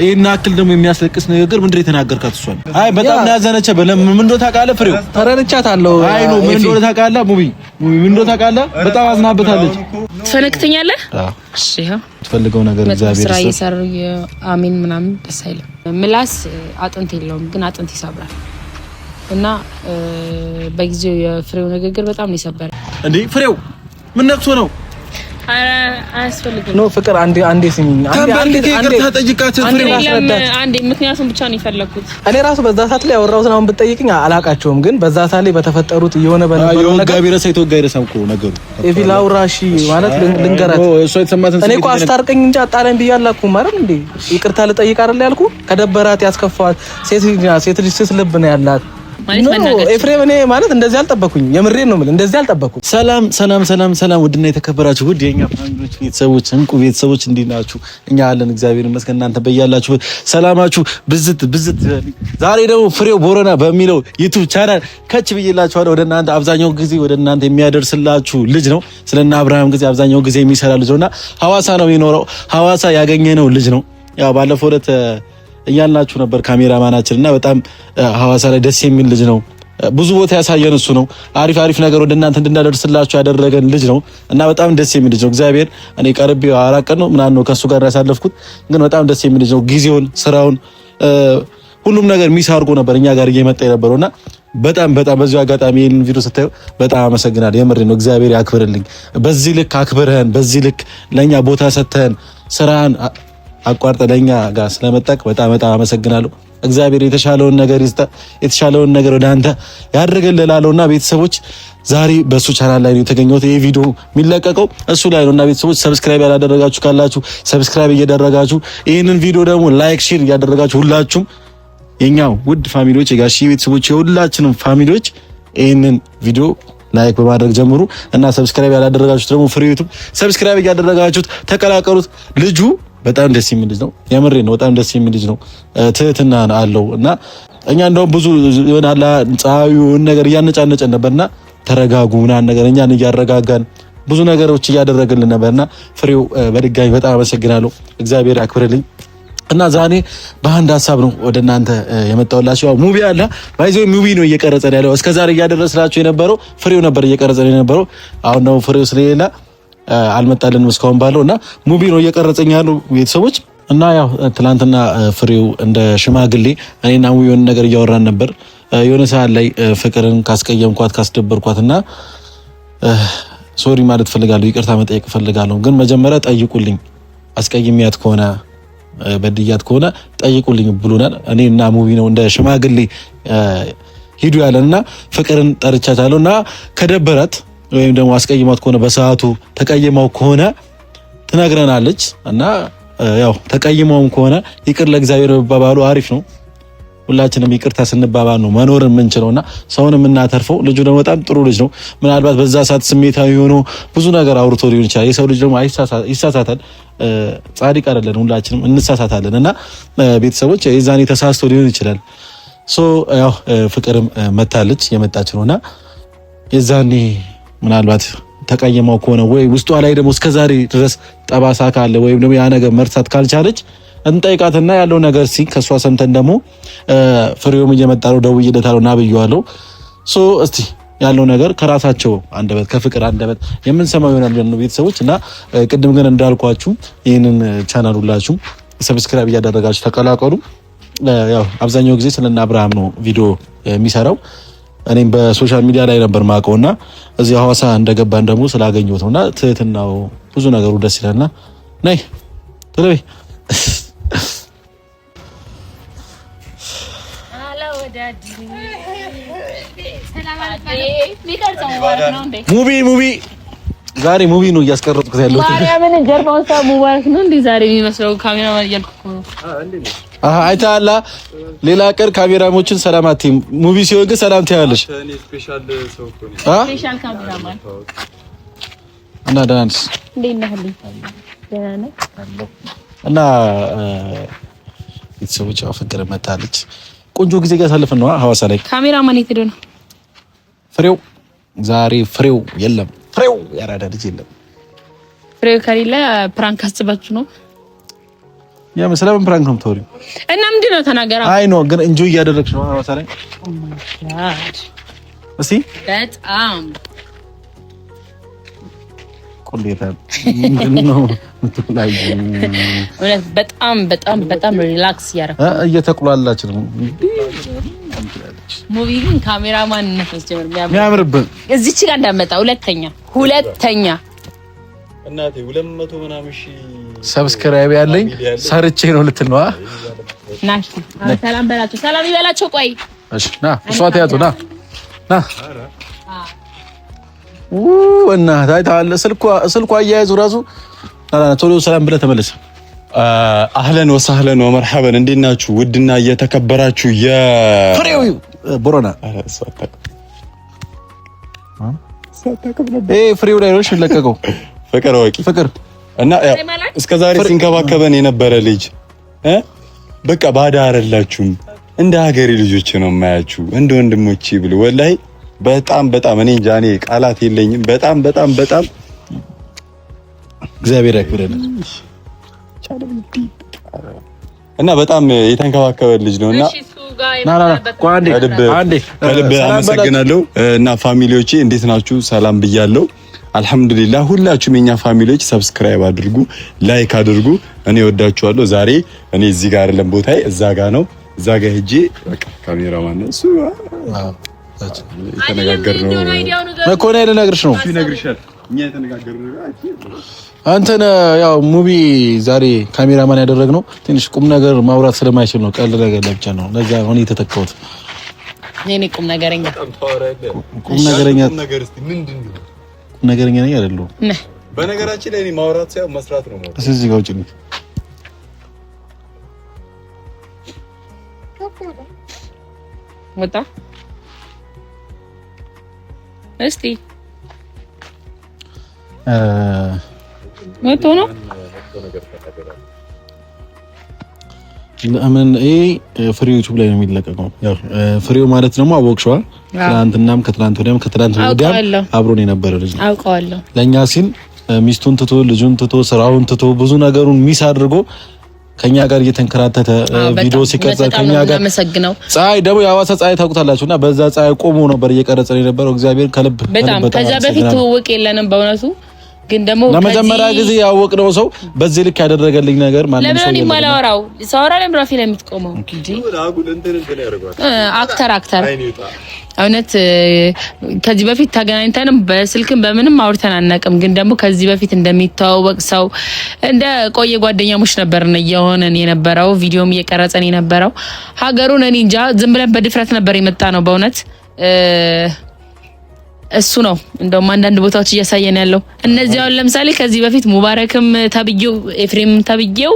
ይሄን አክል ደግሞ የሚያስለቅስ ነገር ምንድነው የተናገርካት? እሷን አይ በጣም ያዘነች ምን እንደው ታውቃለህ ፍሬው ተረድቻታለሁ። አይ ነው ምን እንደው ታውቃለህ ሙቢ ምን እንደው ታውቃለህ በጣም አዝናበታለች። ትፈነክተኛለህ? እሺ ትፈልገው ነገር እግዚአብሔር ስራ ይሰር አሜን ምናምን ደስ አይልም። ምላስ አጥንት የለውም ግን አጥንት ይሰብራል እና በጊዜው የፍሬው ንግግር በጣም ነው ይሰበራል። እንዴ ፍሬው ምን ነክቶ ነው? አያስፈልግም ነው ፍቅር አንዴ ሲሚኝ አንዴ ተጠይቃት ፍሬው አንዴ ምክንያቱም ብቻ ነው የፈለኩት። እኔ ራሱ በዛ ሰዓት ላይ ያወራሁት ነው ብትጠይቅኝ አላቃቸውም ግን በዛ ሰዓት ላይ በተፈጠሩት የሆነ በነበረው ነገር ጋቢረሰ ይተወጋይረሰው እኮ ነገሩ ኤቪላውራሺ ማለት ልንገራት እሷ የተሰማትን እኔ እኮ አስታርቀኝ እንጂ አጣላኝ ብያለሁ ማለት እንዴ ይቅርታ ልጠይቅ አይደል ያልኩ ከደበራት ያስከፋት ሴት ልጅ ልብ ነው ያላት ኤፍሬም እኔ ማለት እንደዚህ አልጠበኩኝ። የምሬን ነው ማለት እንደዚህ አልጠበኩኝ። ሰላም ውድና የተከበራችሁ ውድ የኛ ፋሚሊዎች ቤተሰቦች እንቁ ቤተሰቦች እንዲናችሁ እኛ አለን እግዚአብሔር ይመስገን። እናንተ በያላችሁ ሰላማችሁ ብዝት ዛሬ ደግሞ ፍሬው ቦረና በሚለው ዩቲዩብ ቻናል ከች ብዬላችኋለሁ። ወደ እናንተ አብዛኛው ጊዜ ወደ እናንተ የሚያደርስላችሁ ልጅ ነው። ስለና አብርሃም ጊዜ አብዛኛው ጊዜ የሚሰራ ልጅ ነውና ሐዋሳ ነው የሚኖረው። ሐዋሳ ያገኘነው ልጅ ነው። ያው ባለፈው ዕለት እያልናችሁ ነበር ካሜራማናችን እና በጣም ሐዋሳ ላይ ደስ የሚል ልጅ ነው። ብዙ ቦታ ያሳየን እሱ ነው። አሪፍ ነገር ወደ እናንተ እንድናደርስላችሁ ያደረገን ልጅ ነው እና በጣም ደስ የሚል ልጅ ነው። እግዚአብሔር እኔ ቀርቤው አራቀን ነው ምናምን ነው ከሱ ጋር ያሳለፍኩት ግን በጣም ደስ የሚል ልጅ ነው። ጊዜውን ስራውን ሁሉም ነገር ሚስ አድርጎ ነበር እኛ ጋር እየመጣ የነበረውና በጣም በዚህ አጋጣሚ ይሄን ቪዲዮ ስታዩ በጣም አመሰግናለሁ። የምሬ ነው። እግዚአብሔር ያክብርልኝ። በዚህ ልክ አክብረህን በዚህ ልክ ለኛ ቦታ ሰጥተን ስራን አቋርጠ ለኛ ጋር ስለመጣክ በጣም አመሰግናለሁ። እግዚአብሔር የተሻለውን ነገር ይስጣ፣ የተሻለውን ነገር ወደ አንተ ያድርግልህ እላለሁና ቤተሰቦች ዛሬ በሱ ቻናል ላይ ነው የተገኘሁት። ይሄ ቪዲዮ የሚለቀቀው እሱ ላይ ነውና ቤተሰቦች ሰብስክራይብ ያላደረጋችሁ ካላችሁ ሰብስክራይብ እያደረጋችሁ ይሄንን ቪዲዮ ደግሞ ላይክ ሼር እያደረጋችሁ ሁላችሁም የኛው ውድ ፋሚሊዎች የጋሺ ቤተሰቦች የሁላችንም ፋሚሊዎች ይሄንን ቪዲዮ ላይክ በማድረግ ጀምሩ እና ሰብስክራይብ ያላደረጋችሁት ደግሞ ፍሬ ዩቲዩብ ሰብስክራይብ እያደረጋችሁት ተቀላቀሉት። ልጁ በጣም ደስ የሚል ልጅ ነው። የምሬ ነው። በጣም ደስ የሚል ልጅ ነው። ትህትና አለው እና እኛ እንደውም ብዙ ይሆናል ፀሐዩን ነገር እያነጫነጨን ነበርና ተረጋጉ ምናምን ነገር እኛን እያረጋጋን ብዙ ነገሮች እያደረገልን ነበርና ፍሬው በድጋሚ በጣም አመሰግናለሁ። እግዚአብሔር ያክብርልኝ እና ዛሬ በአንድ ሀሳብ ነው ወደ እናንተ የመጣሁላችሁ። ያው ሙቪ አለ ባይዘው ሙቪ ነው እየቀረጸን ያለው። እስከዛሬ እያደረስላችሁ የነበረው ፍሬው ነበር እየቀረጸን የነበረው። አሁን ነው ፍሬው ስለሌላ አልመጣልንም እስካሁን ባለው እና ሙቪ ነው እየቀረጸኝ ያለው ቤተሰቦች። እና ያው ትላንትና ፍሬው እንደ ሽማግሌ እኔና ሙቪ የሆነ ነገር እያወራን ነበር። የሆነ ሰዓት ላይ ፍቅርን ካስቀየምኳት ካስደበርኳትና ሶሪ ማለት ፈልጋለሁ፣ ይቅርታ መጠየቅ ፈልጋለሁ። ግን መጀመሪያ ጠይቁልኝ፣ አስቀይሚያት ከሆነ በድያት ከሆነ ጠይቁልኝ ብሎናል። እኔና ሙቪ ነው እንደ ሽማግሌ ሂዱ ያለንና ፍቅርን ጠርቻታለሁና ከደበራት ወይም ደግሞ አስቀይማት ከሆነ በሰዓቱ ተቀይማው ከሆነ ትነግረናለች እና ያው ተቀይማውም ከሆነ ይቅር ለእግዚአብሔር መባባሉ አሪፍ ነው። ሁላችንም ይቅርታ ስንባባል ነው መኖር የምንችለውና ሰውን የምናተርፈው። ልጁ ደግሞ በጣም ጥሩ ልጅ ነው። ምናልባት በዛ ሰዓት ስሜታዊ ሆኖ ብዙ ነገር አውርቶ ሊሆን ይችላል። የሰው ልጅ ደግሞ ይሳሳታል። ጻድቅ አይደለን፣ ሁላችንም እንሳሳታለን እና ቤተሰቦች የዛኔ ተሳስቶ ሊሆን ይችላል። ያው ፍቅርም መታለች የመጣች ነውና የዛኔ ምናልባት ተቀየመው ከሆነ ወይ ውስጧ ላይ ደግሞ እስከዛሬ ድረስ ጠባሳ ካለ ወይም ደግሞ ያ ነገር መርሳት ካልቻለች እንጠይቃትና ያለው ነገር ከሷ ሰምተን ደግሞ ፍሬውም እየመጣ ነው ደውዬለታለሁ ና ብየዋለሁ። እስቲ ያለው ነገር ከራሳቸው አንደበት ከፍቅር አንደበት የምንሰማው ይሆናል ነው ቤተሰቦች። እና ቅድም ግን እንዳልኳችሁ ይህንን ቻናል ሁላችሁ ሰብስክራይብ እያደረጋችሁ ተቀላቀሉ። ያው አብዛኛው ጊዜ ስለና አብርሃም ነው ቪዲዮ የሚሰራው። እኔም በሶሻል ሚዲያ ላይ ነበር ማቀውና እዚህ ሐዋሳ እንደገባን ደግሞ ስላገኘሁት ነውና ትህትናው ብዙ ነገሩ ደስ ይላልና ነይ ተለይ አላ ወዳዲ ሰላም አለይኩም ሙቪ ዛሬ ሙቪ ነው እያስቀረጥኩት ያለው። ማርያምን ጀርባውን ሳሙ ሙባረክ ነው እንዴ ዛሬ የሚመስለው ካሜራማን እያልኩ ነው። አይታላ ሌላ ቀር ካሜራሞችን ሰላም አትይም። ሙቪ ሲሆን ግን ሰላም ትያለሽ። እኔ ስፔሻል ሰው እኮ ነኝ። ስፔሻል ካሜራማን እና ዳንስ እንዴ ነህልኝ ደህና ነህ? እና ቤተሰቦች ፍቅር መታለች። ቆንጆ ጊዜ ያሳለፍን ነው ሐዋሳ ላይ። ካሜራማን የት ሄዶ ነው? ፍሬው ዛሬ ፍሬው የለም። ፍሬው ያራዳ ልጅ የለም። ፍሬው ከሌለ ፕራንክ አስባችሁ ነው? ያ ስለምን ፕራንክ ነው የምታወሪው? እና ምንድን ነው ተናገራ። አይ ነው ግን እንጆይ እያደረግሽ ነው ሐዋሳ ላይ። እስቲ በጣም ቆሌታ ምንድን ነው የምትቁላዩ? በጣም በጣም በጣም ሪላክስ ያደረኩ እየተቁላላች ነው። ሙቪ ግን ካሜራማን ነው ጀመር የሚያምርብን እዚች ጋር እንዳመጣ ሁለተኛ እናቴ 200 ምናምን ሺህ ሰብስክራይብ ያለኝ ሰርቼ ነው ልትል ነው። ናሽ ሰላም በላቸው፣ ሰላም ይበላቸው። ቆይ እሺ ና እሷ ተያዙ ና እና ታይታለ ስልኳ አያይዙ ራሱ ቶሎ ሰላም ብለህ ተመለስ። አህለን ወሰህለን ወመርሐበን እንዴት ናችሁ? ውድና እየተከበራችሁ ፍሬው ቦሮና ፍሬው ላይ ነው ለቀቀው ፍቅር ወቂ ፍቅር እና እስከዛሬ ሲንከባከበን የነበረ ልጅ በቃ ባዳ አይደላችሁም፣ እንደ ሀገሬ ልጆች ነው የማያችሁ፣ እንደ ወንድሞቼ ብሎ ወላሂ በጣም እኔ እንጃ እኔ ቃላት የለኝም። በጣም እግዚአብሔር ያክብረን እና በጣም የተንከባከበ ልጅ ነውና ከልብ አመሰግናለሁ። እና ፋሚሊዎቼ እንዴት ናችሁ? ሰላም ብያለሁ። አልহামዱሊላህ ሁላችሁም የኛ ፋሚሊዎች ሰብስክራይብ አድርጉ፣ ላይክ አድርጉ። እኔ ወዳችኋለሁ። ዛሬ እኔ እዚህ ጋር አይደለም ቦታዬ እዛ ጋር ነው። እዛ ጋር ሄጄ በቃ ካሜራማን ነው እሱ የተነጋገርነው እኮ ነው ልነግርሽ ነው ይነግርሻል። እኛ የተነጋገርነው አንተን ያው ሙቪ ዛሬ ካሜራማን ያደረግነው ትንሽ ቁም ነገር ማውራት ስለማይችል ነው። ቀልድ ነገር ለብቻ ነው። ለዛ ነው የተተካሁት። እኔ ቁም ነገረኛ ነኝ አይደለም። በነገራችን ላይ እኔ ማውራት ሳይሆን መስራት ነው ማለት። እዚህ ጋር ውጪ ነው ወጣ እስቲ ወጥቶ ነው ለምን ፍሬው ዩቲዩብ ላይ ነው የሚለቀቀው። ያው ፍሬው ማለት ደግሞ አወቅሽዋ ትናንትናም ከትናንት ወዲያም አብሮን የነበረ ልጅ ነው። አውቀዋለሁ። ለኛ ሲል ሚስቱን ትቶ ልጁን ትቶ ስራውን ትቶ ብዙ ነገሩን ሚስ አድርጎ ከኛ ጋር እየተንከራተተ ቪዲዮ ሲቀርጽ ከኛ ጋር ፀሐይ ደግሞ የሐዋሳ ፀሐይ ታውቁታላችሁና በዛ ፀሐይ ቆሞ ነበር እየቀረጸ የነበረው። እግዚአብሔር ከልብ በጣም ከዛ በፊት ትውውቅ የለንም በእውነቱ ግን ደግሞ ለመጀመሪያ ጊዜ ያወቅነው ሰው በዚህ ልክ ያደረገልኝ ነገር ማንም ሰው ለምን ይማላወራው ሳውራ ለምራፊ ለምትቆመው እንጂ አክተር እውነት ከዚህ በፊት ተገናኝተንም በስልክም በምንም አውርተን አናውቅም። ግን ደግሞ ከዚህ በፊት እንደሚተዋወቅ ሰው እንደ ቆየ ጓደኛሞች ነበርን እየሆነን የነበረው ቪዲዮም እየቀረጸን የነበረው ሀገሩን እኔ እንጃ ዝም ብለን በድፍረት ነበር የመጣ ነው በእውነት እሱ ነው እንደውም አንዳንድ ቦታዎች እያሳየን ያለው እነዚህ አሁን ለምሳሌ ከዚህ በፊት ሙባረክም ተብዬው ኤፍሬም ተብዬው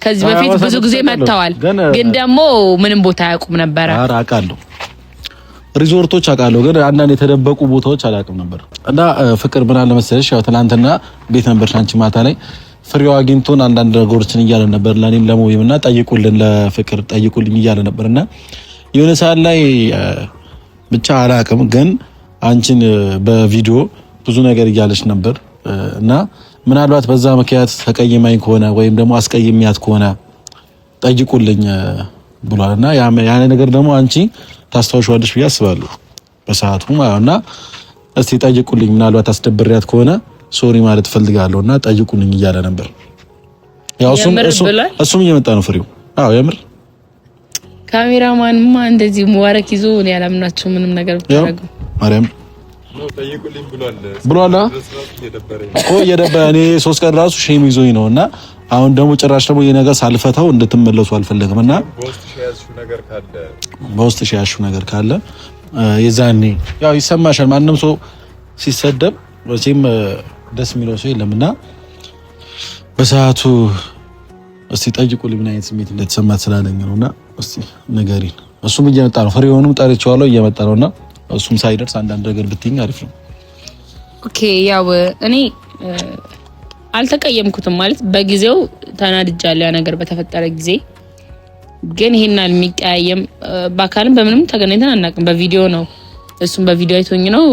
ከዚህ በፊት ብዙ ጊዜ መጥተዋል። ግን ደግሞ ምንም ቦታ አያውቁም ነበር። አውቃለሁ ሪዞርቶች አውቃለሁ፣ ግን አንዳንድ የተደበቁ ቦታዎች አላውቅም ነበር። እና ፍቅር ምን አለ መሰለሽ ያው ትናንትና ቤት ነበር ሻንቺ ማታ ላይ ፍሬው አግኝቶን አንዳንድ ነገሮችን እያለ ነበር ለኔም ለሞይምና ጠይቁልን ለፍቅር ጠይቁልኝ እያለ ነበርና የሆነ ሰዓት ላይ ብቻ አላውቅም ግን አንቺን በቪዲዮ ብዙ ነገር እያለች ነበር እና ምናልባት በዛ ምክንያት ተቀይማኝ ከሆነ ወይም ደግሞ አስቀይሚያት ከሆነ ጠይቁልኝ ብሏልና ያ ነገር ደግሞ አንቺ ታስታውሻለሽ ብዬ አስባለሁ በሰዓቱ ማለትና እስቲ ጠይቁልኝ ምናልባት አስደብሪያት ከሆነ ሶሪ ማለት ፈልጋለሁና ጠይቁልኝ እያለ ነበር። ያው እሱም እየመጣ ነው ፍሬው። አዎ የምር ካሜራማንማ እንደዚህ ሙባረክ ይዞ ነው ያላምናችሁ ምንም ነገር ብታረጉ ማርያም ነው ጠይቁልኝ ብሏል እኮ እየደበረ 3 ቀን ራሱ ሼም ይዞኝ ነውና አሁን ደግሞ ጭራሽ ደግሞ የነገር ሳልፈታው እንድትመለሱ አልፈልግምና በውስጥ ሻያሹ ነገር ካለ የዛኔ ያው ይሰማሻል። ማንንም ሰው ሲሰደብ ወይም ደስ የሚለው ሰው የለምና በሰዓቱ እስቲ ጠይቁልኝ ምን አይነት ስሜት እንደተሰማት ስላለኝ ነውና እስቲ ንገሪን። እሱም እየመጣ ነው ፍሬውንም ጠርቼዋለሁ እየመጣ ነውና እሱም ሳይደርስ አንዳንድ ነገር ብትይኝ አሪፍ ነው። ኦኬ ያው እኔ አልተቀየምኩትም ማለት በጊዜው ተናድጃለሁ ያ ነገር በተፈጠረ ጊዜ። ግን ይሄናል የሚቀያየም በአካልም በምንም ተገናኝተን አናውቅም። በቪዲዮ ነው እሱም በቪዲዮ አይቶኝ ነው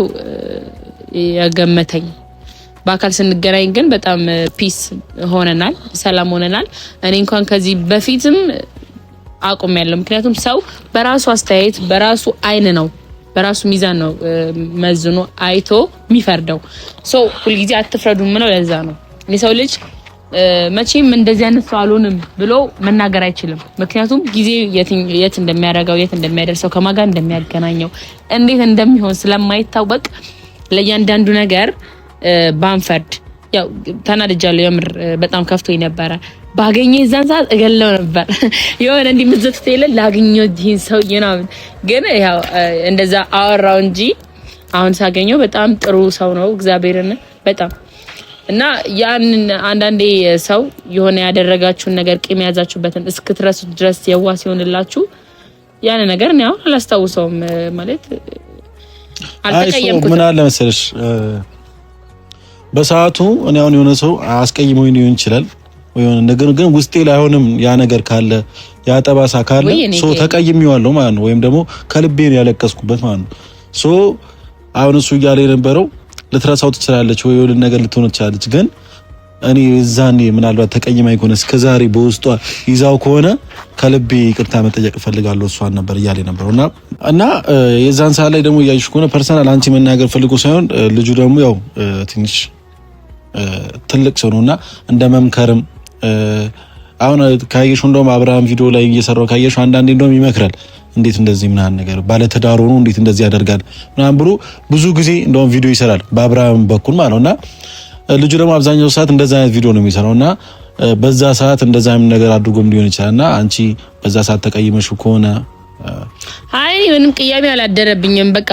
ያገመተኝ በአካል ስንገናኝ ግን በጣም ፒስ ሆነናል፣ ሰላም ሆነናል። እኔ እንኳን ከዚህ በፊትም አቁም ያለው ምክንያቱም ሰው በራሱ አስተያየት በራሱ አይን ነው በራሱ ሚዛን ነው መዝኖ አይቶ የሚፈርደው። ሶ ሁልጊዜ አትፍረዱ ምነው ለዛ ነው የሰው ልጅ መቼም እንደዚህ አይነት ሰው አልሆንም ብሎ መናገር አይችልም። ምክንያቱም ጊዜ የት እንደሚያደርገው የት እንደሚያደርሰው ከማጋ እንደሚያገናኘው እንዴት እንደሚሆን ስለማይታወቅ ለእያንዳንዱ ነገር ባንፈርድ። ያው ተናድጃለሁ፣ የምር በጣም ከፍቶኝ ነበረ። ባገኘ እዛን ሰዓት እገለው ነበር የሆነ እንዲህ ምዝፍት የለ ላገኘው ይሄን ሰው ይናም ግን ያው እንደዛ አወራው እንጂ አሁን ሳገኘው በጣም ጥሩ ሰው ነው እግዚአብሔርን በጣም እና ያንን አንዳንዴ ሰው የሆነ ያደረጋችሁን ነገር ቂም ያዛችሁበትን እስክትረሱት ድረስ የዋህ ሲሆንላችሁ ያን ነገር ነው አላስታውሰውም ማለት አልተቀየምኩት። ምን አለ መሰለሽ በሰዓቱ እኔ አሁን የሆነ ሰው አስቀይሞኝ ሊሆን ይችላል ወይ የሆነ ነገር ግን ውስጤ ላይ ሆነም ያ ነገር ካለ ያ ጠባሳ ካለ ሶ ተቀይሜዋለሁ ማለት ነው። ወይም ደግሞ ከልቤ ነው ያለቀስኩበት ማለት ነው። ሶ አሁን እሱ እያለ የነበረው ልትረሳው ትችላለች ወይ የሆነ ነገር ልትሆን ትችላለች። ግን እኔ እዛኔ ምናልባት ተቀይማኝ ከሆነ እስከዛሬ በውስጧ ይዛው ከሆነ ከልቤ ይቅርታ መጠየቅ እፈልጋለሁ እሷን ነበር እያለ ነበርና እና የዛን ሰዓት ላይ ደግሞ እያይሽ ከሆነ ፐርሰናል አንቺ መናገር ፈልጎ ሳይሆን ልጁ ደግሞ ያው ትንሽ ትልቅ ሰው ነውና እንደ መምከርም አሁን ካየሽው እንደውም አብርሃም ቪዲዮ ላይ እየሰራው ካየሽው አንዳንዴ እንደውም ይመክራል። እንዴት እንደዚህ ምናምን ነገር ባለ ትዳር ሆኖ እንዴት እንደዚህ ያደርጋል ምናምን ብሎ ብዙ ጊዜ እንደውም ቪዲዮ ይሰራል በአብርሃም በኩል ማለት ነውና ልጁ ደግሞ አብዛኛው ሰዓት እንደዛ አይነት ቪዲዮ ነው የሚሰራውና በዛ ሰዓት እንደዛ አይነት ነገር አድርጎም ሊሆን ይችላልና አንቺ በዛ ሰዓት ተቀይመሽው ከሆነ አይ ምንም ቅያሜ አላደረብኝም። በቃ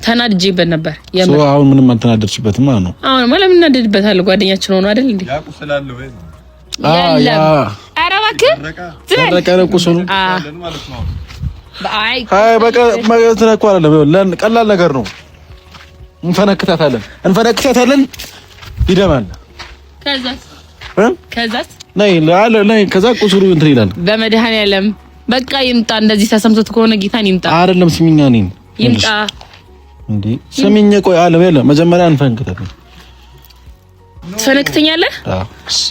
ተናድጄበት ነበር። የምር አሁን ምንም አልተናደድሽበትም ማለት ነው? አሁን ማለት ምን እናደድበታለሁ? ጓደኛችን ሆኖ አይደል እንዴ? ያቁ ስላለው ወይ ያ ኧረ እባክህ ተረቀረቁ ሰው ማለት ነው። አይ በቃ ማለት ነው እኮ አይደለም፣ ቀላል ነገር ነው። እንፈነክታታለን ይደማል። ከዛስ ነይ ከዛ ቁስሩ እንትን ይላል። በመድኃኒዓለም በቃ ይምጣ። እንደዚህ ተሰምቶት ከሆነ ጌታን ይምጣ። አይደለም ስሚኛ ነኝ ይምጣ እንዴ ስሚኛ። ቆይ አለ መጀመሪያ እንፈነክታለን። ትፈነክተኛለህ? እሺ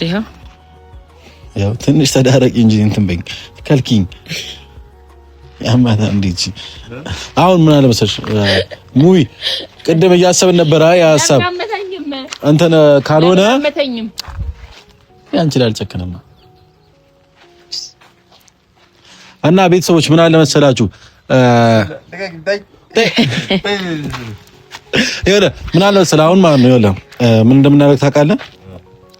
ያው ትንሽ ተዳረቂ እንጂ እንትን በኝ ከልኪኝ ያማታ እንዴት አሁን ምን አለ መሰለሽ ሙይ ቅድም እያሰብን ነበር። አይ ሐሳብ እንትን ካልሆነ ያንቺ ላልጨከነማ እና ቤተሰቦች ምን አለ መሰላችሁ ይኸውልህ ምን አለ መሰለህ አሁን ማለት ነው ይኸውልህ ምን እንደምናደርግ ታውቃለህ?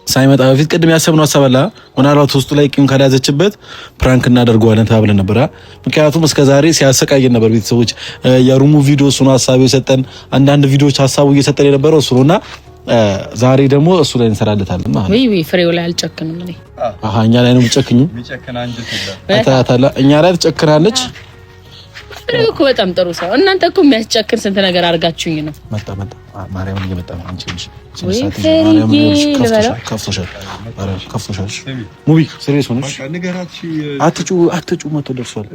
ሳይመጣ በፊት ቅድም ያሰብነው ሐሳብ አለ ምናልባት ውስጡ ላይ ቂም ካላዘችበት ፕራንክ እናደርገዋለን ተባብለን ነበር። ምክንያቱም እስከዛሬ ሲያሰቃየን ነበር ቤተሰቦች። የሩሙ ቪዲዮ እሱ ነው ሐሳብ የሰጠን፣ አንዳንድ ቪዲዮዎች ሐሳቡ እየሰጠን የነበረው እሱ ነውና ዛሬ ደግሞ እሱ ላይ እንሰራለታለን ማለት ነው። ወይ ፍሬው ላይ አልጨክንም እኔ። እኛ ላይ ነው የምጨክኙ። እኛ ላይ ትጨክናለች። ፍሬው እኮ በጣም ጥሩ ሰው። እናንተ እኮ የሚያስጨክን ስንት ነገር አድርጋችሁኝ ነው። መጣ ማርያምን እየመጣ ነው። አንቺ ልጅ ከፍቶሻል። ሙቢ ሲሪየስ ሆነሽ አትጩ መቶ ደርሷል።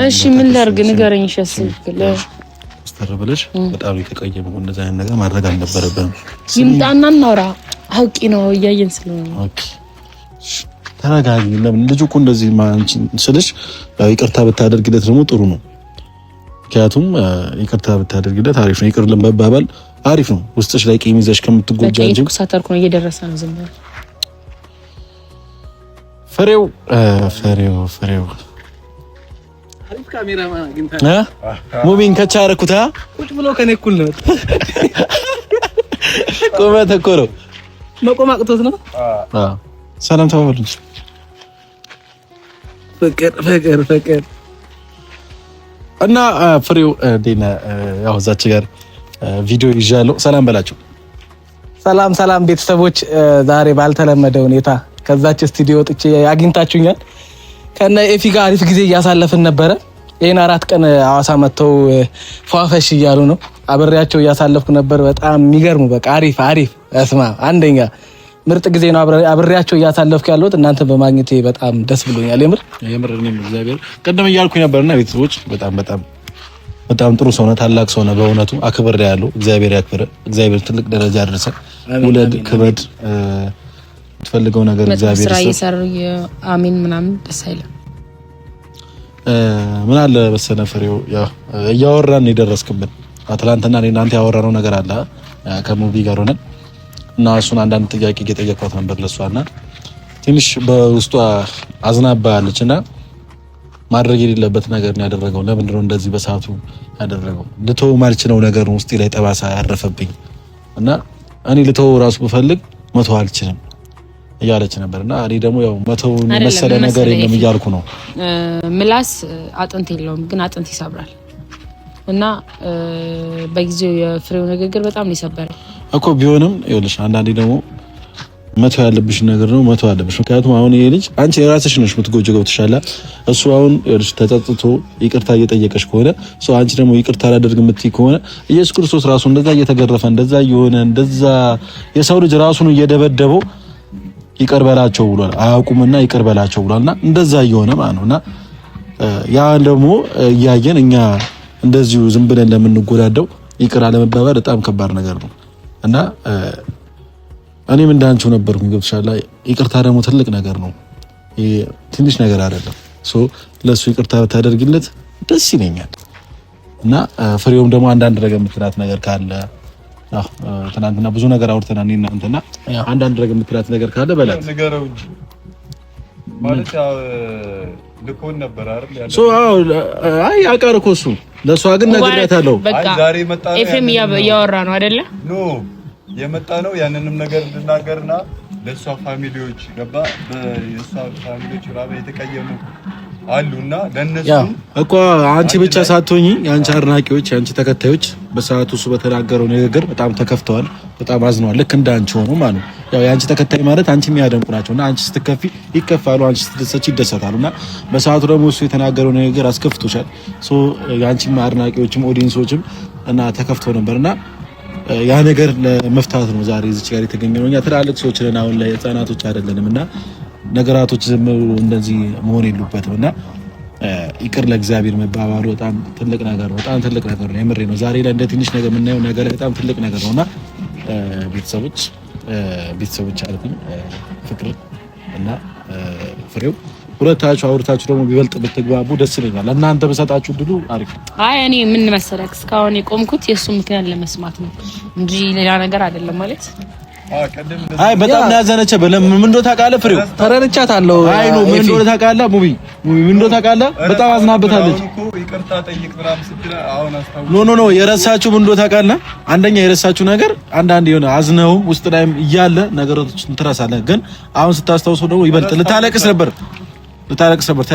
እሺ ምን ላድርግ ንገረኝ። እሺ አስብክለ ስተርብልሽ በጣም የተቀየመው እንደዛ አይነት ነገር ማድረግ አልነበረብንም። ይምጣና እናውራ። አውቂ ነው እያየን ስለሆነ ኦኬ ተረጋጊ። ለምን ልጁ እኮ እንደዚህ ማንቺን ስልሽ ይቅርታ ብታደርግለት ደግሞ ጥሩ ነው። ምክንያቱም ይቅርታ ብታደርግለት አሪፍ ነው። ይቅር ለመባባል አሪፍ ነው። ውስጥሽ ላይ ቂም ይዘሽ ከምትጎጃ እንጂ ኩሳተርኩ ነው እየደረሰ ነው። ዝም ብሎ ፍሬው አሪፍ ካሜራማን አግኝታ ሙቪን ከቻረኩታ ቁጭ ብሎ ከኔ እኩል ነው። ቆመተ እኮ ነው መቆም አቅቶት ነው። ሰላም ተባባሉ። ፍቅር እና ፍሬው ዴና ያው እዛች ጋር ቪዲዮ ይዣለሁ። ሰላም በላችሁ። ሰላም ቤተሰቦች፣ ዛሬ ባልተለመደ ሁኔታ ከዛች ስቱዲዮ ወጥቼ አግኝታችሁኛል። ከነ ኤፊ ጋር አሪፍ ጊዜ እያሳለፍን ነበረ። ይሄን 4 ቀን ሐዋሳ መተው ፏፈሽ እያሉ ነው። አብሬያቸው እያሳለፍኩ ነበር። በጣም የሚገርሙ በቃ አሪፍ እስማ አንደኛ ምርጥ ጊዜ ነው አብሬያቸው እያሳለፍኩ ያለሁት። እናንተ በማግኘቴ በጣም ደስ ብሎኛል። የምር እኔም እግዚአብሔር ቀደም እያልኩኝ ነበርና ቤተሰቦች በጣም በጣም ጥሩ ሰው ነህ፣ ታላቅ ሰው ነህ። በእውነቱ አክብሬ ያለው እግዚአብሔር ያክብር። እግዚአብሔር ትልቅ ደረጃ ያደረሰ ውለድ ክበድ የምትፈልገው ነገር እግዚአብሔር ስራ እየሰሩ አሜን ምናምን ደስ አይልም። ምን አለ መሰለህ ፍሬው ያው እያወራን የደረስክብን አትላንትና እኔ እናንተ ያወራነው ነገር አለ ከሙቪ ጋር ሆነን እና እሱን አንዳንድ ጥያቄ እየጠየቅኳት ነበር ለሷና ትንሽ በውስጧ አዝናባለችና ማድረግ የሌለበት ነገር ነው ያደረገው። ለምንድን ነው እንደዚህ በሰዓቱ ያደረገው? ልተው ማልችለው ነገር ነው ውስጤ ላይ ጠባሳ ያረፈብኝ እና እኔ ልተው ራሱ ብፈልግ መተው አልችልም እያለች ነበርና እኔ ደግሞ ያው መተው መሰለ ነገር የለም እያልኩ ነው። ምላስ አጥንት የለውም ግን አጥንት ይሰብራል እና በጊዜው የፍሬው ንግግር በጣም ነው የሰበረው እኮ ቢሆንም ይኸውልሽ አንዳንዴ ደግሞ መተው ያለብሽ ነገር ነው መተው ያለብሽ። ምክንያቱም አሁን ይሄ ልጅ አንቺ የራስሽ ነሽ የምትጎጂው ገብተሻላ። እሱ አሁን ይኸውልሽ ተጸጽቶ ይቅርታ እየጠየቀሽ ከሆነ ሰው አንቺ ደግሞ ይቅርታ አላደርግ የምትይ ከሆነ ኢየሱስ ክርስቶስ ራሱ እንደዛ እየተገረፈ እንደዛ እየሆነ እንደዛ የሰው ልጅ ራሱን እየደበደበው ይቅር በላቸው ብሏል። አያውቁምና ይቅር በላቸው ብሏልና እንደዛ እየሆነ ማለት ነውና ያ ደግሞ እያየን እኛ እንደዚሁ ዝም ብለን ለምንጎዳደው ይቅር አለመባባል በጣም ከባድ ነገር ነው እና እኔም እንዳንቺው ነበርኩኝ ገብቶሻል። ይቅርታ ደግሞ ትልቅ ነገር ነው፣ ትንሽ ነገር አይደለም። ለሱ ይቅርታ ብታደርግለት ደስ ይለኛል እና ፍሬውም ደግሞ አንዳንድ ነገር የምትላት ነገር ካለ ትናንትና ብዙ ነገር አውርተናል እኔ እና አንተና አንዳንድ ነገር የምትላት ነገር ካለ በላት ነገረው እንጂ ማለት ያው ልኮን ነበር አይደል አይ አቃር እኮ እሱ ለሷ ግን ነግሬያታለሁ። አይ ዛሬ መጣ ነው ኤፍኤም እያወራ ነው አይደለ? ኖ የመጣ ነው ያንንም ነገር እንድናገርና ለሷ ፋሚሊዎች ገባ በየሷ ፋሚሊዎች ራበ የተቀየሙ አሉና ለነሱ እኮ አንቺ ብቻ ሳትሆኚ የአንቺ አድናቂዎች የአንቺ ተከታዮች በሰዓቱ እሱ በተናገረው ንግግር በጣም ተከፍተዋል፣ በጣም አዝነዋል። ልክ እንዳንቺ ሆኖ ማለት ያው የአንቺ ተከታይ ማለት አንቺ የሚያደንቁ ናቸውና አንቺ ስትከፊ ይከፋሉ፣ አንቺ ስትደሰች ይደሰታሉና በሰዓቱ ደግሞ እሱ የተናገረው ንግግር አስከፍቶሻል። የአንቺም አድናቂዎችም ኦዲየንሶችም እና ተከፍተው ነበርና ያ ነገር ለመፍታት ነው ዛሬ እዚህ ጋር የተገኘነው። እኛ ትላልቅ ሰዎች ነን፣ አሁን ላይ ህፃናቶች አይደለንምና ነገራቶች ዝም ብሎ እንደዚህ መሆን የሉበትም እና ይቅር ለእግዚአብሔር መባባሉ በጣም ትልቅ ነገር ነው። በጣም ትልቅ ነገር ነው። የምሬ ነው። ዛሬ ላይ እንደ ትንሽ ነገር የምናየው ነገር በጣም ትልቅ ነገር ነውና ቤተሰቦች አልኩኝ ፍቅር እና ፍሬው ሁለታችሁ አውርታችሁ ደግሞ ቢበልጥ ብትግባቡ ደስ ይለኛል። እናንተ በሰጣችሁ ድሉ አሪፍ። አይ እኔ ምን መሰለህ እስካሁን የቆምኩት የሱ ምክንያት ለመስማት ነው እንጂ ሌላ ነገር አይደለም ማለት አይ በጣም ያዘነች በለም ምን እንደው ታውቃለህ ፍሬው ተረድቻታለሁ። አይ ነው ምን እንደው ታውቃለህ ሙቪ ምን እንደው ታውቃለህ በጣም አዝናበታለች። ይቅርታ ጠይቅ ምናምን ስትል አሁን አስታውስ ኖ የረሳችሁ ምን እንደው ታውቃለህ አንደኛ የረሳችሁ ነገር አንዳንድ የሆነ አዝነው ውስጥ ላይም እያለ ነገሮችን ትረሳለህ። ግን አሁን ስታስታውሰው ደግሞ ይበልጥ ልታለቅስ ነበር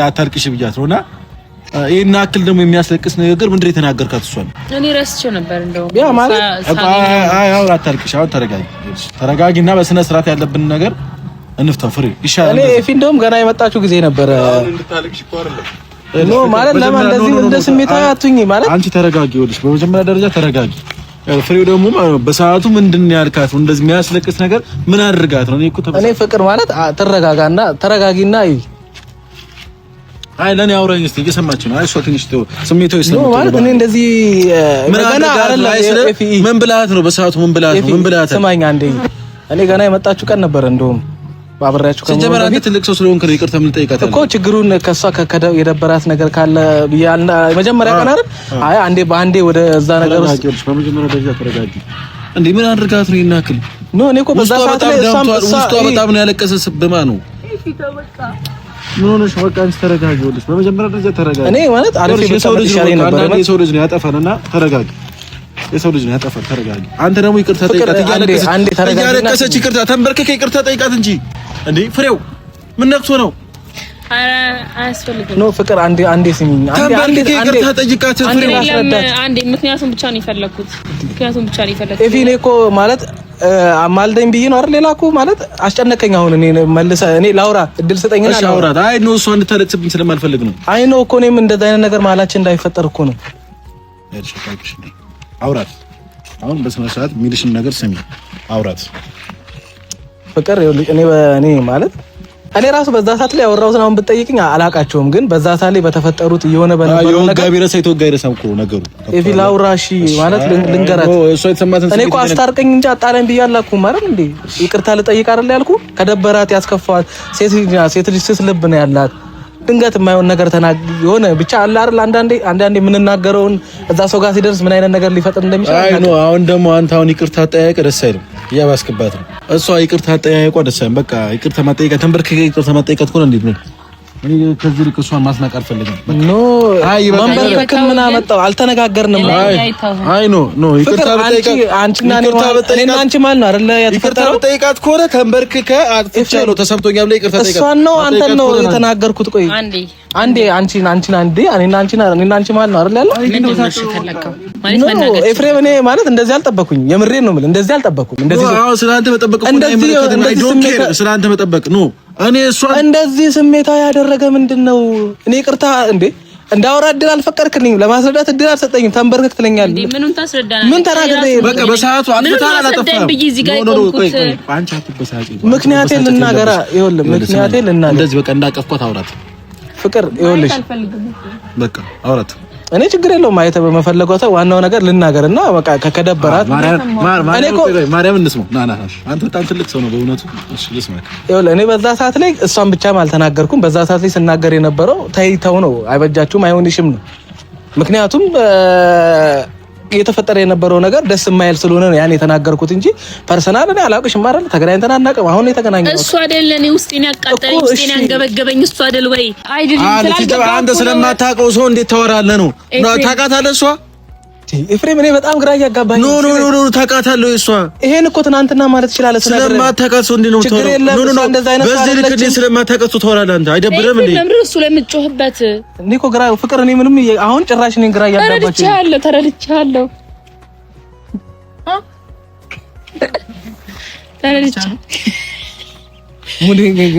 አታልቅሽ ብያት ነውና ይሄን አክል ደግሞ የሚያስለቅስ ንግግር ምንድነው የተናገርካት? እሷን እኔ ረስቼው ነበር እንደው ያ ማለት አሁን አታልቅሽ፣ አሁን ተረጋጊና በስነ ስርዓት ያለብን ነገር እንፍታው። ፍሬ ይሻላል። እኔ ኤፊ እንደውም ገና የመጣችሁ ጊዜ ነበር እንድታልቅሽ እኮ አይደለም ኖ ማለት ለምን እንደዚህ እንደ ስሜታዊ አትሁኝ ማለት አንቺ ተረጋጊ። ወልሽ በመጀመሪያ ደረጃ ተረጋጊ። ፍሬው ደግሞ በሰዓቱ ምንድነው ያልካት? እንደዚህ የሚያስለቅስ ነገር ምን አድርጋት ነው? እኔ ፍቅር ማለት ተረጋጋና ተረጋጊና አይ ለኔ አውራኝ እስቲ እየሰማችሁ ነው። አይ እሷ ትንሽ ስሜታዊ ስለሆነ ማለት እኔ እንደዚህ ገና አይደለም። ምን ብላት ነው በሰዓቱ? ምን ብላት? ስማኝ አንዴ እኔ ገና የመጣችሁ ቀን ነበር እንደውም ባብራችሁ ከጀመረ አንተ ትልቅ ሰው ስለሆንክ ነው ይቅርታ ምን ጠይቃት እኮ ችግሩን ከሷ የደበራት ነገር ካለ ብያልና መጀመሪያ ቀን አይደል? አይ አንዴ በአንዴ ወደ እዛ ነገር ውስጥ በመጀመሪያ ደረጃ ተረጋጊ። እንዴ ምን አድርጋት ነው ይናክል? ኖ እኔ እኮ በዛ ሰዓት ላይ ውስጧ በጣም ነው ያለቀሰብማ ነው። ምን ሆነሽ? በቃ አንቺ ተረጋጊ። ወልሽ በመጀመሪያ ደረጃ ተረጋጊ። እኔ ማለት አሪፍ የሰው ልጅ ነው ያጠፋልና ተረጋጊ። የሰው ልጅ ነው ያጠፋል። ተረጋጊ። አንተ ደግሞ ይቅርታ ጠይቃት። እያለቀሰች ይቅርታ ተንበርከከ ይቅርታ ጠይቃት እንጂ እንዴ ፍሬው ምን ነክቶ ነው? አረ አያስፈልግም። ኖ ፍቅር አንዴ ስሚኝ። አንዴ ይቅርታ ጠይቃት ፍሬው አስረዳት። አንዴ ምክንያቱም ብቻ ነው የፈለኩት። ኤፊ እኔ እኮ ማለት አማልደኝ ብዬ ነው አይደል? ሌላ እኮ ማለት አስጨነቀኝ። አሁን እኔ መልሰህ እኔ ላውራ እድል ስጠኝና ላውራ። አይ ኖ እሷ እንድታለቅስብኝ ስለማልፈልግ ነው። አይ ኖ እኮ እኔም እንደዛ አይነት ነገር መሀላችን እንዳይፈጠር እኮ ነው። አውራት አሁን በስነ ስርዓት የሚልሽን ነገር ስሚ። አውራት ፍቅር እኔ ማለት እኔ ራሱ በዛ ሰዓት ላይ ያወራሁትን አሁን ብትጠይቅኝ አላቃቸውም፣ ግን በዛ ሰዓት ላይ በተፈጠሩት እየሆነ በነበረው ነገር ጋቢረሳ ይተወጋይረሳም እኮ ነገሩ ኤቪላውራሺ ማለት ልንገራት እኔ እኮ አስታርቀኝ እንጂ አጣላኝ ብያለሁ ማለት እንዴ ይቅርታ ልጠይቅ አይደል ያልኩ። ከደበራት ያስከፋት ሴት ልጅ ስስ ልብ ነው ያላት። ድንገት የማይሆን ነገር የሆነ ብቻ አለ አይደል አንዳንዴ የምንናገረውን እዛ ሰው ጋር ሲደርስ ምን አይነት ነገር ሊፈጥር እንደሚችል አይ ነው። አሁን ደግሞ አንተ አሁን ይቅርታ አጠያየቅ ደስ አይልም፣ እያባስክባት ነው። እሷ ይቅርታ አጠያየቋ ደስ አይልም። በቃ ይቅርታ ማጠየቅ ተንበርክከ ይቅርታ ማጠየቅ እኮ እንዴት ነው? እኔ ከዚህ ልክ እሷን ማስናቅ አልፈልግም። ኖ አይ መንበርከክ ምን አመጣው? አልተነጋገርንም። አይ ኖ ይቅርታ በጠይቃት አንቺና እኔና አንቺ ማለት ነው አይደለ? ይቅርታ በጠይቃት ከሆነ ተንበርክከ አጥፍቻለሁ ተሰምቶኛል ብለህ ይቅርታ ጠይቃት። እሷን ነው አንተን ነው የተናገርኩት። ቆይ አንዴ እኔና አንቺ ማለት ነው አይደል ያለው? ኤፍሬም እኔ ማለት እንደዚህ አልጠበኩኝ። የምሬን ነው የምልህ፣ እንደዚህ አልጠበኩኝ። እንደዚህ አዎ ስለአንተ መጠበቅ እኮ ስለአንተ መጠበቅ ኖ እኔ እሷ እንደዚህ ስሜታዊ ያደረገ ምንድነው? እኔ ይቅርታ እንዴ እንዳወራ እድል አልፈቀድክልኝ፣ ለማስረዳት እድል አልሰጠኝም። ተንበርከክ ትለኛለህ። ምኑን ታስረዳናለህ? ምን ተናግሬ በቃ በሰዓቱ አጥፍተሃል አላጠፋህም? አንቺ አትበሳጪ። ምክንያቴን ልናገራ። ይኸውልህ ምክንያቴን ልናገራ። እንደዚህ በቃ እንዳቀፍኳት አውራት ፍቅር ይኸውልሽ በቃ አውራት። እኔ ችግር የለውም ማየት በመፈለገው ሰው ዋናው ነገር ልናገርና በቃ ከከደበራት ማርያም እንስማው። ና አንተ በጣም ትልቅ ሰው ነው በእውነቱ። እሺ ልስማክ። ይኸውልህ እኔ በዛ ሰዓት ላይ እሷን ብቻም አልተናገርኩም። በዛ ሰዓት ላይ ስናገር የነበረው ተይተው ነው፣ አይበጃችሁም፣ አይሆንሽም ነው። ምክንያቱም የተፈጠረ የነበረው ነገር ደስ የማይል ስለሆነ ነው ያን የተናገርኩት እንጂ ፐርሰናል እኔ አላውቅሽም አይደል? ተገናኝተን አናውቅም። አሁን የተገናኘነው እሱ አይደል? እኔ ውስጤን ያቃጠለኝ ውስጤን ያንገበገበኝ እሱ አይደል ወይ? አይደል? አንተ ስለማታውቀው ሰው እንዴት ታወራለህ ነው? ታውቃታለህ እሷ? ኤፍሬም እኔ በጣም ግራ እያጋባኝ ነው። ኖ ታውቃታለህ እሷ? ይሄን እኮ ትናንትና ማለት ይችላል። ስለማታውቃት ሰው እንዴት ነው የምታወራው? ኖ በዚህ ልክ እንዴት ስለማታውቃት ሰው ታወራለህ አንተ? አይደብርም እንዴ? ለምን እሱ ላይ የምትጮህበት? እኔ እኮ ግራ ፍቅር እኔ ምንም አሁን ጭራሽ እኔን ግራ እያጋባች ተረድቻለሁ።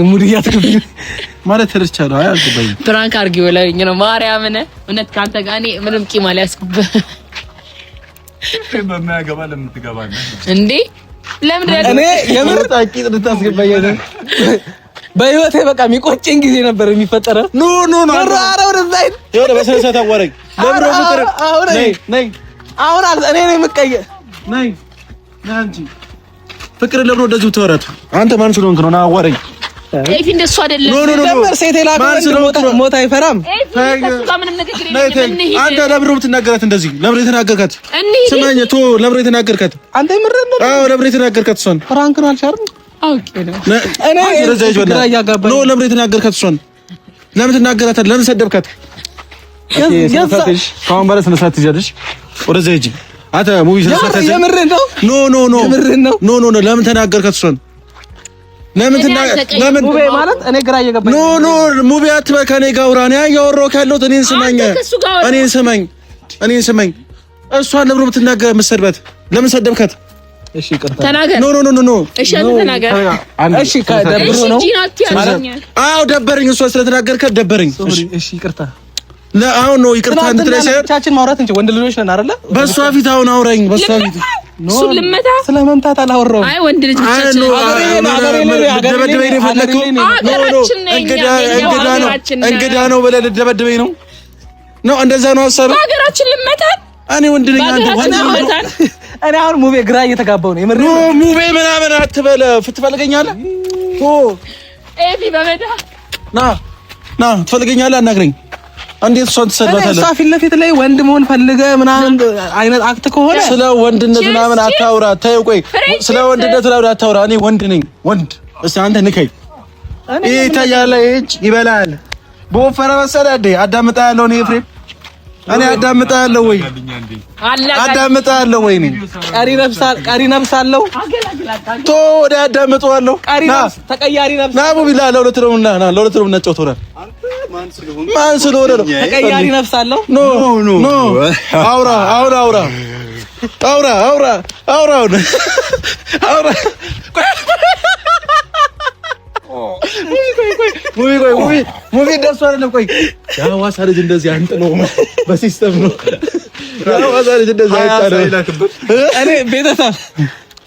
ሙድ እያትክብኝ ማለት ተረድቻለሁ። አይ አልገባኝም። ፕራንክ አድርጊው ብለውኝ ነው ማርያምን። እውነት ካንተ ጋር እኔ ምንም ቂም አልያዝኩብህ በማያገባ ለምን ትገባለህ እንዴ? ለምን እኔ የምር ታቂጥ ልታስገባኝ አይደል? በህይወቴ በቃ የሚቆጨኝ ጊዜ ነበር የሚፈጠረው። ኖ ኧረ ወደዛ ይኸውልህ በስነ ስርዓት አዋራኝ። ለምን ነው ፍቅር? አሁን እኔ ነኝ የምቀየር። ነይ አንቺ ፍቅር ለምን እንደዚህ ተወራት? አንተ ማን ስለሆንክ ነው? ና አዋራኝ። ኤፊ እንደሱ አይደለም። ነበር ሴት ላከ ሞት አይፈራም። አንተ ለምን የምትናገራት እንደዚህ? ለምን የተናገርካት? ስማኝ ቶ ለምን የተናገርካት? አንተ ምረን ነው? አዎ ለምን የተናገርካት? እሷን ፍራንክ ነው አልሻርም? አውቄ ነው እኔ ነው ለምን የተናገርካት? እሷን ለምን ትናገራታለህ? ለምን ሰደብካት? ካሁን በኋላ ስነ ስርዓት ትይዣለሽ። ወደዛ ሂጂ አንተ ሙቪ ስነ ስርዓት ትይዣለሽ። የምሬን ነው። ኖ ለምን ተናገርካት? እሷን ለምን ሙቤ ማለት እኔ ግራ እየገባኝ ኖ ሙቤ አትበል። ከኔ ጋር አውራ። እኔ ያወራሁት ያለሁት እኔን ስማኝ። እሷን ለምን የምትናገር የምትሰድበት? ለምን ሰደብካት? እሺ ይቅርታ ተናገር። ኖ እሺ ተናገር። እሺ ከደብሮ ነው አዎ ደበረኝ። እሷ ስለተናገርካት ደበረኝ። እሺ ይቅርታ አሁን ነው ይቅርታ እንትለሽ ብቻችን ማውራት እንጂ ወንድ ልጆች ነን አይደለ? በሷ ፊት አሁን አውራኝ። በሷ ፊት እሱ ልመታ ስለመምታት አላወራሁም። አይ ወንድ ልጅ ብቻችን እንግዳ ነው ብለህ ልደበድበኝ ነው? እንደዛ ነው ሀሳብ? ሀገራችን ልመታ እኔ ወንድ ነኝ። እኔ አሁን ሙቤ ግራ እየተጋባው ነው። የምር ሙቤ ምናምን አትበለ። ትፈልገኛለህ? ኤፊ በመዳ ና ትፈልገኛለህ? አናግረኝ። እንዴት እሷን ትሰድባታለህ? እሷ ፊት ለፊት ላይ ወንድ መሆን ፈልገህ ምናምን አይነት አክት ከሆነ ስለ ወንድነት ምናምን አታውራ። ተይው ቆይ፣ ስለ ወንድነት ምናምን አታውራ። እኔ ወንድ ነኝ። ወንድ እስኪ አንተ ንከኝ። ይሄ ይታያል፣ እጅ ይበላል። በወፈረ መሰለህ እንዴ? አዳምጣለሁ እኔ ኤፍሬም፣ እኔ አዳምጣለሁ ወይ እኔ ቀሪ ነፍስ አለው ቶ ወደ አዳምጠዋለሁ። ቀሪ ነፍስ ተቀያሪ ነፍስ ና ቡቢላ ለሁለት ነው እናጫውተናል። ማን ስለሆነ ነው? ተቀያሪ ነፍስ አለው። ኖ አውራ ሙቪ ደርሶ አይደለም። ቆይ የሐዋሳ ልጅ እንደዚህ አንጥሎ በሲስተም ነው። የሐዋሳ ልጅ እንደዚህ አይጣለው። እኔ ቤተሰብ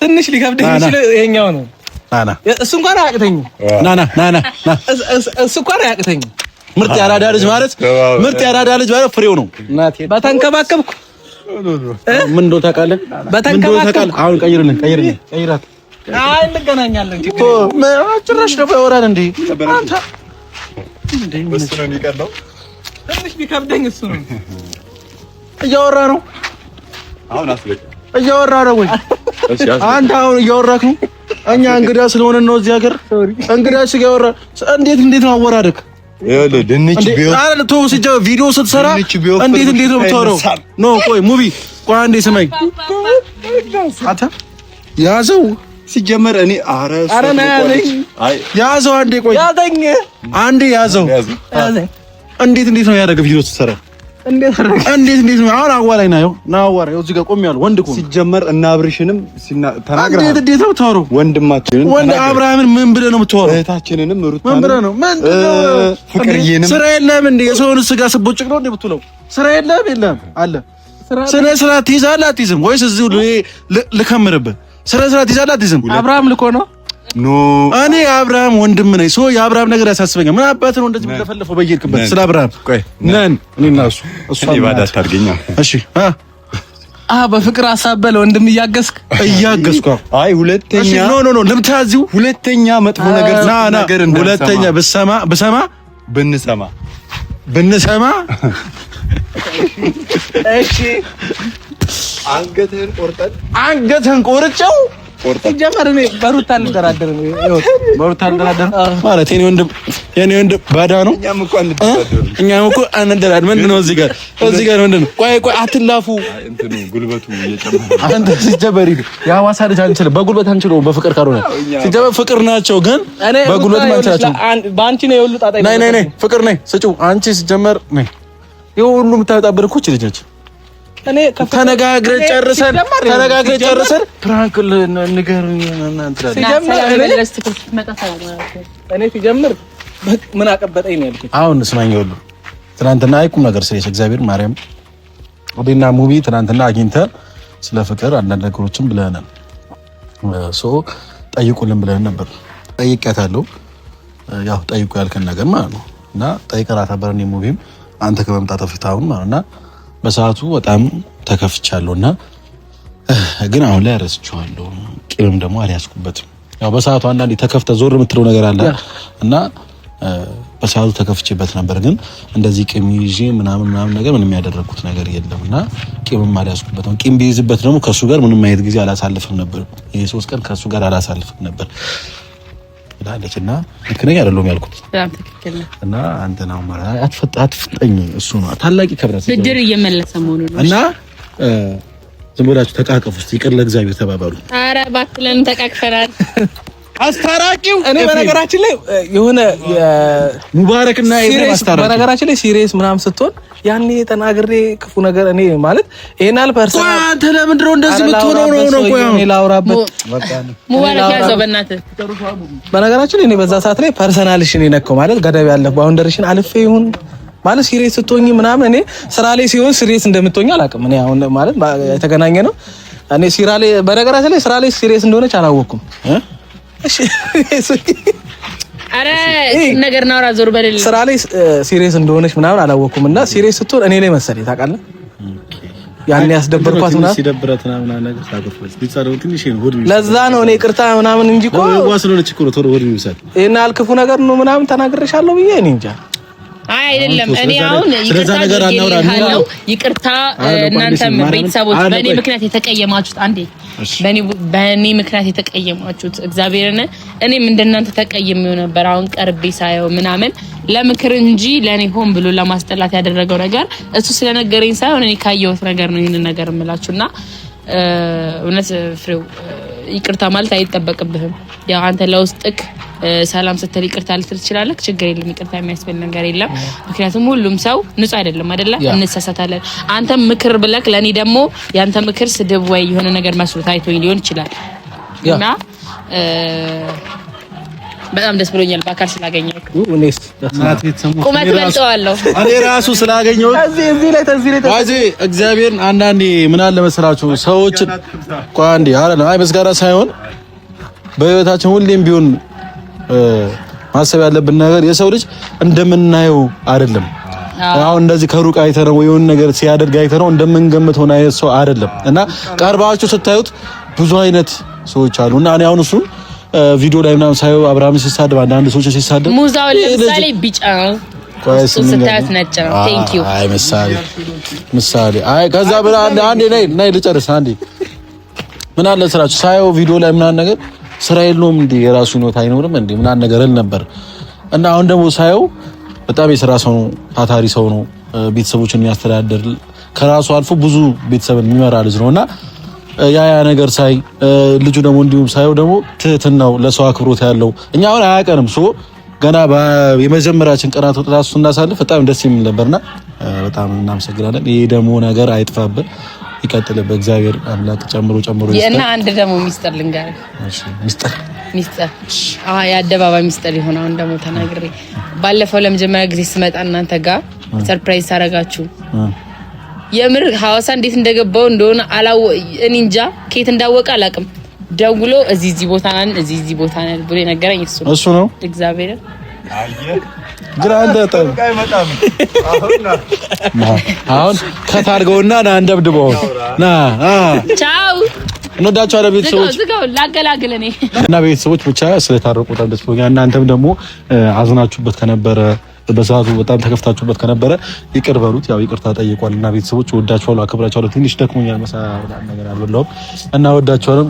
ትንሽ ሊከብደኝ ይችላል። ይሄኛው ነው ናና እሱ እንኳን አያቅተኝም። ናና እሱ እንኳን አያቅተኝም። ምርጥ ያራዳ ልጅ ማለት ፍሬው ነው። በተንከባከብኩ ምን እንደው ታውቃለህ? በተንከባከብኩ አሁን ቀይራት። አይ እንገናኛለን። ጭራሽ ደግሞ ያወራል እንዴ? አንተ እሱ ነው የሚቀርለው። ትንሽ ቢከብደኝ እሱ ነው እያወራ ነው። አሁን አስለቅ እያወራ ነው ወይ? አንተ አሁን እያወራክ ነው። እኛ እንግዳ ስለሆነ ነው እዚህ ሀገር እንግዳ ሲያወራ እንዴት ነው አወራድክ? ይኸውልህ ድንች ቢሆን አረ ተው ሲጀምር ቪዲዮ ስትሰራ እንዴት ነው የምታወራው? ኖ ቆይ ሙቪ ቆይ አንዴ ስማኝ። አታ ያዘው ሲጀመር እኔ አረ ያዘው አንዴ ቆይ አንዴ ያዘው። እንዴት ነው ያደረገው ቪዲዮ ስትሰራ? እንዴት ነው አሁን አዋላይ ነው አዋራ እዚህ ጋር ቆም ያለው ወንድ እኮ ሲጀመር እና አብርሽንም ተናግረህ እንዴት ነው የምታወራው? ወንድማችንን ወንድ አብርሃምን ምን ብለህ ነው የምታወራው? እህታችንንም ሩታን ምን ብለህ ነው ፍቅርዬንም ስራ የለም እንዴ? የሰውን ስጋ ስቦጭቅ ነው እንዴ የምትውለው? ስራ የለም አለ ስነ ስርዓት ትይዛለህ አትይዝም? ወይስ እዚሁ ልከምርብህ? ስነ ስርዓት ትይዛለህ አትይዝም? አብርሃም ልኮ ነው ኖ እኔ አብርሃም ወንድም ነኝ። የአብርሃም ነገር ያሳስበኛል። ምን አባት ነው እንደዚህ የሚለፈልፈው በየሄድክበት? ስለ አብርሃም ቆይ ነን እኔና እሱ እኔ ባዳ ታርገኛ። እሺ በፍቅር አሳበለ ወንድም እያገዝኩ አይ ሁለተኛ ኖ ልምታዚው ሁለተኛ መጥፎ ነገር ሁለተኛ ብንሰማ እሺ አንገትህን ቆርጬው ጀመር። እኔ በሩታ አልደራደርም። ማለት የኔ ወንድም ባዳ ነው። እኛም እኮ አንደራደር። ምንድን ነው እዚህ ጋር ምንድን ነው? ቆይ አትላፉ። እንትኑ ጉልበቱ እየጨመረ አንተ ሲጀመር የሐዋሳ ልጅ አንችልም፣ በጉልበት አንችልም። በፍቅር ካልሆነ ሲጀመር ፍቅር ናቸው፣ ግን በጉልበት አንችላቸው። በአንቺ ነው የሁሉ ጣጣ። ነይ ፍቅር ነይ ስጪው። አንቺ ሲጀመር ነይ የሁሉ የምታወጣብን እኮ ልጅ ነች። እኔ ተነጋግረን ጨርሰን ፕራንክ ንገሩኝ እናንተ ሲጀምር ምን አቀበጠኝ ነው ያልኩት። አሁን ስማኝ፣ ይኸውልህ ትናንትና አይቁም ነገር ስለሽ እግዚአብሔር ማርያም ወዴና ሙቪ ትናንትና አግኝተን ስለ ፍቅር አንዳንድ ነገሮችን ብለናል። ጠይቁልን ብለን ነበር። ጠይቄያታለሁ። ያው ጠይቁ ያልከን ነገር ማለት ነው እና ጠይቀናት ነበር። እኔ ሙቪም አንተ ከመምጣት በፊት አሁን ማለት እና በሰዓቱ በጣም ተከፍቻለሁና ግን አሁን ላይ ረስቼዋለሁ። ቂምም ደግሞ አልያዝኩበትም። ያው በሰዓቱ አንዳንዴ ተከፍተ ዞር የምትለው ነገር አለ እና በሰዓቱ ተከፍቼበት ነበር። ግን እንደዚህ ቂም ይዤ ምናምን ነገር ምንም ያደረኩት ነገር የለምና ቂምም አልያዝኩበትም። ቂም ቢይዝበት ደግሞ ከሱ ጋር ምንም አይነት ጊዜ አላሳልፍም ነበር። ይሄ 3 ቀን ከሱ ጋር አላሳልፍም ነበር ብላለችና ልክ ነኝ አይደለም ያልኩት? በጣም ትክክል ነው። እና አንተ ነው ማለት አትፍጠኝ። እሱ ነው ታላቅ ከብረት ብድር እየመለሰ መሆኑ ነው። እና ዝም ብላችሁ ተቃቀፉ እስቲ፣ ይቅር ለእግዚአብሔር ተባባሉ። ኧረ ባክለን ተቃቅፈናል። አስታራቂው እኔ በነገራችን ላይ የሆነ ሙባረክና ኤፍሬም አስታራቂ በነገራችን ላይ ሲሪየስ ምናምን ስትሆን ያኔ ተናግሬ ክፉ ነገር እኔ ማለት ይሄናል ፐርሰናል አንተ ለምንድን ነው እንደዚህ የምትሆነው? ነው ቆይ እኔ ላውራበት ሙባረክ ያዘው በእናትህ። በነገራችን ላይ እኔ በዛ ሰዓት ላይ ፐርሰናልሽን የነካው ማለት ገደብ ያለፈ ባውንደሪሽን አልፌ ይሁን ማለት ሲሪየስ ስትሆኚ ምናምን እኔ ስራ ላይ ሲሆን ሲሪየስ እንደምትሆኚ አላውቅም። እኔ አሁን ማለት የተገናኘ ነው እኔ ስራ ላይ በነገራችን ላይ ስራ ላይ ሲሪየስ እንደሆነች አላወቅኩም። እሺ አረ ነገር ነው ዞር በደል ስራ ላይ ሲሪየስ እንደሆነች ምናምን አላወቅኩም። እና ሲሪየስ ስትሆን እኔ ላይ መሰለኝ ታውቃለህ፣ ያኔ ያስደበርኳት ምናምን ሲደብራት ምናምን ነገር ታቆርፈች ቢጻረው ትንሽ ነው ሆድ ለዛ ነው እኔ ይቅርታ ምናምን እንጂ እኮ ዋስሎልች እኮ ቶሎ ሆድ ይምሳል። ይሄን አልክፉ ነገር ነው ምናምን ተናግሬሻለሁ ብዬ እኔ እንጃ። አይ አይደለም እኔ አሁን ይቅርታ እናንተም ቤተሰቦች በእኔ ምክንያት የተቀየማችሁት በእኔ ምክንያት የተቀየማችሁት እግዚአብሔርን እኔም እንደናንተ ተቀየምው ነበር። አሁን ቀርቤ ሳየው ምናምን ለምክር እንጂ ለኔ ሆን ብሎ ለማስጠላት ያደረገው ነገር እሱ ስለነገረኝ ሳይሆን እኔ ካየሁት ነገር ነው ይሄን ነገር እምላችሁና እውነት ፍሬው ይቅርታ ማለት አይጠበቅብህም። ያው አንተ ለውስጥክ ሰላም ስትል ይቅርታ ልትል ትችላለህ። ችግር የለም፣ ይቅርታ የሚያስብል ነገር የለም። ምክንያቱም ሁሉም ሰው ንጹህ አይደለም አይደለ? እንሰሳታለን። አንተ ምክር ብለክ ለኔ ደግሞ ያንተ ምክር ስድብ ወይ የሆነ ነገር መስሎ ታይቶኝ ሊሆን ይችላል እና በጣም ደስ ብሎኛል በአካል ስላገኘሁት። እኔስ ቁመት በልጠዋለሁ እኔ ራሱ ስላገኘሁት እዚህ እግዚአብሔርን አንዳንዴ ምን አለ መሰላችሁ ሰዎችን ቆይ አንዴ አይ መስጋራ ሳይሆን በህይወታችን ሁሌም ቢሆን ማሰብ ያለብን ነገር የሰው ልጅ እንደምናየው አይደለም። አሁን እንደዚህ ከሩቅ አይተነው የሆነ ነገር ሲያደርግ አይተነው እንደምንገምተው አይነት ሰው አይደለም እና ቀርባችሁ ስታዩት ብዙ አይነት ሰዎች አሉ እና እኔ አሁን እሱን ቪዲዮ ላይ ምናምን ሳየው አብርሃም ሲሳደብ አንዳንድ ሰዎች ሲሳደብ ሙዛው ለምሳሌ ቢጫ ነው ስታያት ነጭ ነው። ቴንክ ዩ አይ ምሳሌ አይ ከዛ ብላ አንዴ ነይ ልጨርስ አንዴ ምን አለ ስራችሁ ሳየው ቪዲዮ ላይ ምናምን ነገር ስራ የለውም እንዴ የራሱ ህይወት አይኖርም እንዴ ምናምን ነገር እል ነበር እና አሁን ደግሞ ሳየው በጣም የሥራ ሰው ነው፣ ታታሪ ሰው ነው፣ ቤተሰቦችን የሚያስተዳድር ከራሱ አልፎ ብዙ ቤተሰብን የሚመራ ልጅ ነውና ያ ነገር ሳይ ልጁ ደግሞ እንዲሁም ሳየው ደግሞ ትህትናው ለሰው አክብሮት ያለው እኛ አሁን አያቀንም ሶ ገና የመጀመሪያችን ቀናት ወጣቱ ስናሳልፍ በጣም ደስ የሚል ነበርና በጣም እናመሰግናለን። ይሄ ደግሞ ነገር አይጥፋብን ይቀጥልበት እግዚአብሔር አምላክ ጨምሮ እና አንድ ደግሞ ሚስጥር ልንገርህ። እሺ ሚስጥር የአደባባይ ሚስጥር ይሆን አሁን ደግሞ ተናግሬ ባለፈው ለመጀመሪያ ጊዜ ስመጣ እናንተ ጋር ሰርፕራይዝ አደረጋችሁ። የምር ሐዋሳ እንዴት እንደገባው እንደሆነ እኔ እንጃ ከየት እንዳወቀ አላውቅም። ደውሎ እዚህ ቦታ ነን ብሎ ነገረኝ። እሱ ነው እግዚአብሔር ግራንዳ ታይመጣም አሁን ከታርገውና ና እንደብድበው ና ቻው እንወዳችኋለን ቤተሰቦች ዝጋው ላገላግል እኔ እና ቤተሰቦች ብቻ ስለታረቁ በጣም ደስ ብሎኛል። እናንተም ደግሞ አዝናችሁበት ከነበረ በሰዓቱ በጣም ተከፍታችሁበት ከነበረ ይቅር በሉት። ያው ይቅርታ ጠይቋል እና ቤተሰቦች ወዳችኋለሁ፣ አክብራችኋለሁ። ትንሽ ደክሞኛል መሳ ነገር አልበላሁም እና ወዳችኋለሁ።